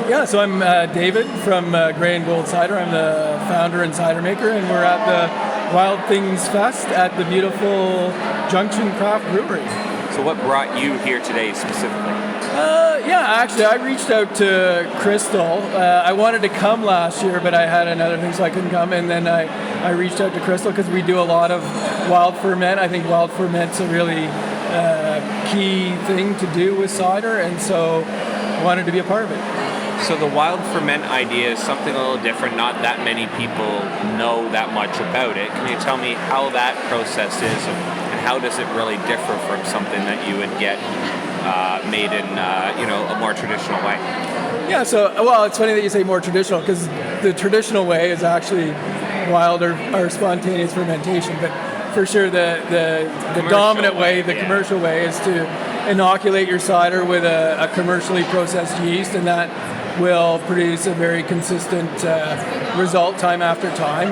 Yeah, so I'm David from Grey and Gold Cider. I'm the founder and cider maker, and we're at the Wild Things Fest at the beautiful Junction Craft Brewery. So what brought you here today specifically? Actually, I reached out to Crystal. I wanted to come last year, but I had another thing, so I couldn't come. And then I reached out to Crystal because we do a lot of wild ferment. I think wild ferment's a really key thing to do with cider, and so I wanted to be a part of it. So the wild ferment idea is something a little different. Not that many people know that much about it. Can you tell me how that process is, and how does it really differ from something that you would get made in a more traditional way? Yeah, well, it's funny that you say more traditional, because the traditional way is actually wild or spontaneous fermentation. But for sure, the dominant way, the commercial way, is to inoculate your cider with a commercially processed yeast, and that will produce a very consistent result time after time.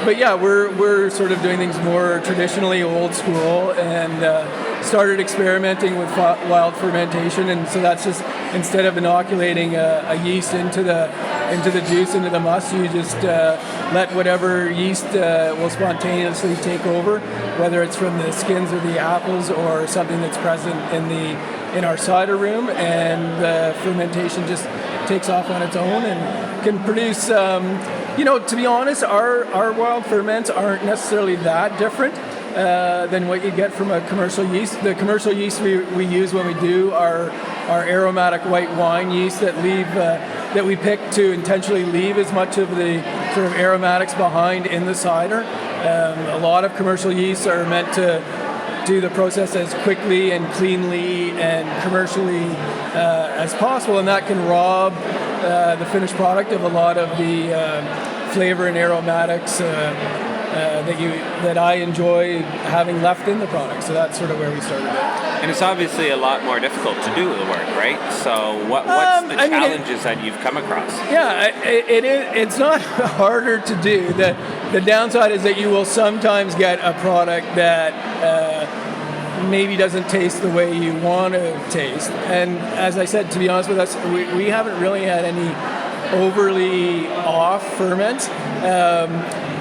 But yeah, we're sort of doing things more traditionally, old school, and started experimenting with wild fermentation. And so that's just, instead of inoculating a yeast into the juice, into the must, you just let whatever yeast will spontaneously take over, whether it's from the skins of the apples or something that's present in our cider room, and the fermentation just takes off on its own and can produce. To be honest, our wild ferments aren't necessarily that different than what you get from a commercial yeast. The commercial yeast we use when we do our aromatic white wine yeast that we pick to intentionally leave as much of the sort of aromatics behind in the cider. A lot of commercial yeasts are meant to do the process as quickly and cleanly and commercially as possible, and that can rob the finished product of a lot of the flavor and aromatics that I enjoy having left in the product. So that's sort of where we started it. And it's obviously a lot more difficult to do the work, right? So what's the challenges that you've come across? Yeah, it's not harder to do. The downside is that you will sometimes get a product that maybe doesn't taste the way you want to taste. And as I said, to be honest with us, we haven't really had any overly off ferments.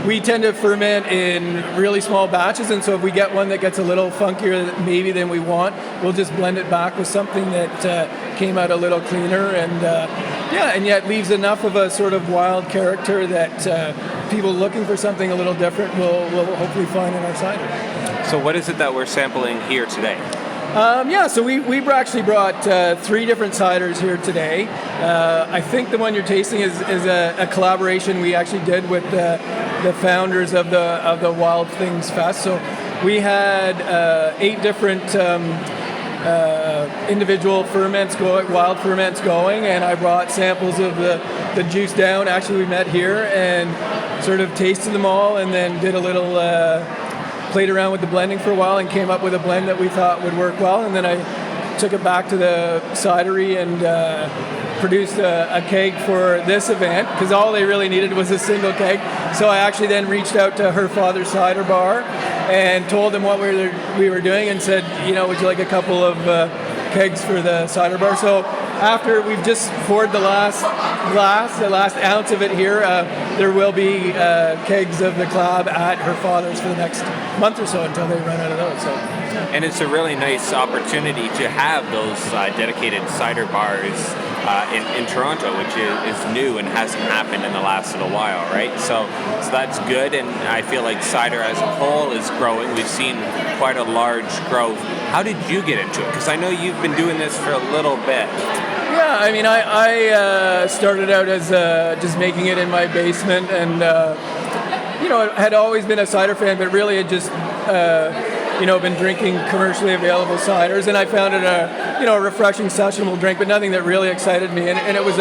We tend to ferment in really small batches, and so if we get one that gets a little funkier maybe than we want, we'll just blend it back with something that came out a little cleaner, and yet leaves enough of a sort of wild character that people looking for something a little different will hopefully find in our cider. So what is it that we're sampling here today? So we actually brought 3 different ciders here today. I think the one you're tasting is a collaboration we actually did with the founders of the Wild Things Fest. So we had 8 different individual ferments wild ferments going, and I brought samples of the juice down. Actually, we met here and sort of tasted them all, and then did a little played around with the blending for a while and came up with a blend that we thought would work well. And then I took it back to the cidery and produced a keg for this event, because all they really needed was a single keg. So I actually then reached out to Her Father's Cider Bar and told them what we were doing, and said, would you like a couple of kegs for the cider bar? So after we've just poured the last ounce of it here, there will be kegs of the collab at Her Father's for the next month or so until they run out of those. So, yeah. And it's a really nice opportunity to have those dedicated cider bars in Toronto, which is new and hasn't happened in the last little while, right? So that's good, and I feel like cider as a whole is growing. We've seen quite a large growth. How did you get into it? Because I know you've been doing this for a little bit. Yeah, I mean, I started out as just making it in my basement, and had always been a cider fan, but really had just been drinking commercially available ciders, and I found it a refreshing, sessionable drink, but nothing that really excited me. And it was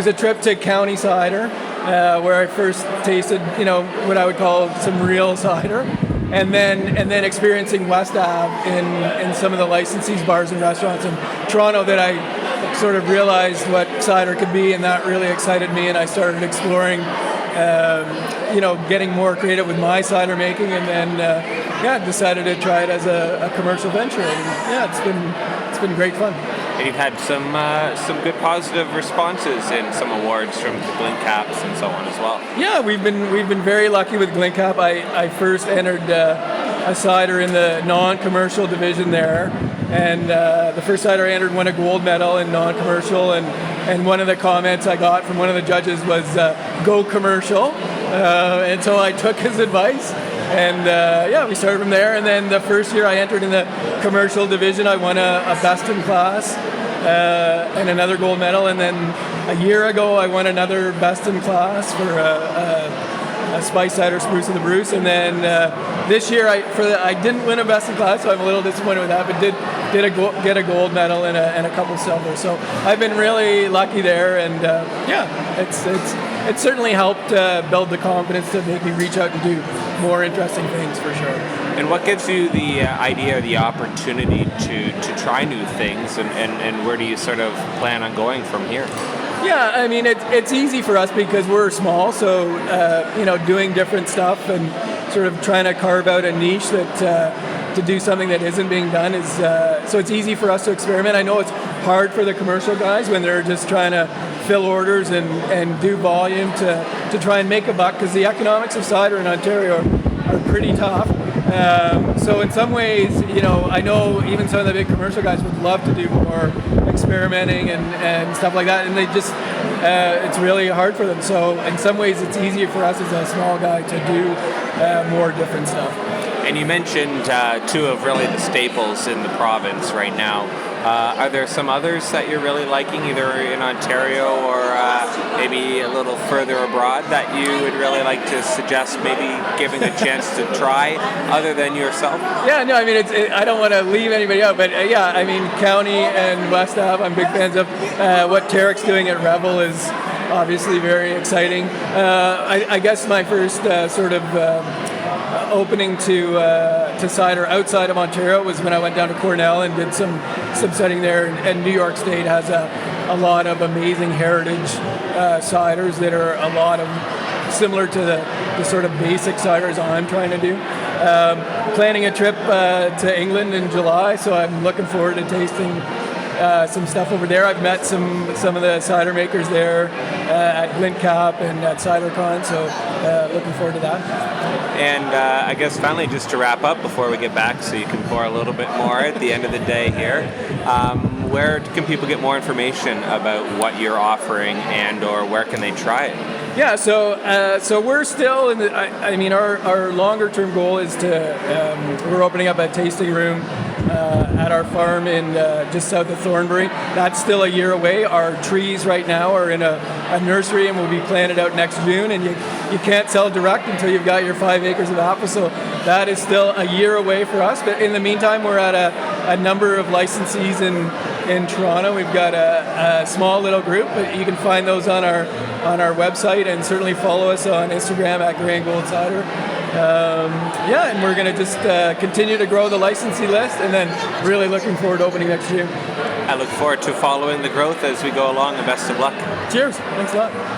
a trip to County Cider where I first tasted what I would call some real cider, and then experiencing West Ave in some of the licensees bars and restaurants in Toronto, that I sort of realized what cider could be, and that really excited me, and I started exploring getting more creative with my cider making, and then decided to try it as a commercial venture, and it's been great fun. And you've had some good positive responses in some awards from the Glint Caps and so on as well. Yeah, we've been very lucky with Glint Cap. I first entered a cider in the non-commercial division there, and the first cider I entered won a gold medal in non-commercial, and one of the comments I got from one of the judges was "Go commercial," and so I took his advice, and we started from there. And then the first year I entered in the commercial division, I won a best in class and another gold medal, and then a year ago I won another best in class for a spice cider, Spruce of the Bruce, and then this year I didn't win a best in class, so I'm a little disappointed with that, but did get a gold medal and a couple silver. So I've been really lucky there, and it's certainly helped build the confidence to make me reach out and do more interesting things for sure. And what gives you the idea or the opportunity to try new things, and where do you sort of plan on going from here? Yeah, I mean, it's easy for us because we're small, so doing different stuff and sort of trying to carve out a niche that to do something that isn't being done is so it's easy for us to experiment. I know it's hard for the commercial guys when they're just trying to fill orders and do volume to try and make a buck, because the economics of cider in Ontario are pretty tough. So in some ways, I know even some of the big commercial guys would love to do more experimenting and stuff like that, and they just it's really hard for them. So in some ways, it's easier for us as a small guy to do more different stuff. And you mentioned two of really the staples in the province right now. Are there some others that you're really liking, either in Ontario or maybe a little further abroad, that you would really like to suggest maybe giving a chance to try, other than yourself? Yeah, no, I mean, I don't want to leave anybody out, but I mean, County and West Ave, I'm big fans of. What Tarek's doing at Revel is obviously very exciting. I guess my first sort of opening to cider outside of Ontario was when I went down to Cornell and did some studying there, and New York State has a lot of amazing heritage ciders that are a lot of similar to the sort of basic ciders I'm trying to do. Planning a trip to England in July, so I'm looking forward to tasting some stuff over there. I've met some of the cider makers there at Glint Cap and at CiderCon, so looking forward to that. And I guess finally, just to wrap up before we get back, so you can pour a little bit more at the end of the day here, where can people get more information about what you're offering, and or where can they try it? Yeah, so we're still in the. I mean, our longer term goal is to we're opening up a tasting room at our farm in just south of Thornbury. That's still a year away. Our trees right now are in a nursery and will be planted out next June. And you can't sell direct until you've got your 5 acres of apple. So that is still a year away for us. But in the meantime, we're at a number of licensees in Toronto. We've got a small little group, but you can find those on our website, and certainly follow us on Instagram at Grand Gold Cider. And we're going to just continue to grow the licensee list, and then really looking forward to opening next year. I look forward to following the growth as we go along, and best of luck. Cheers. Thanks a lot.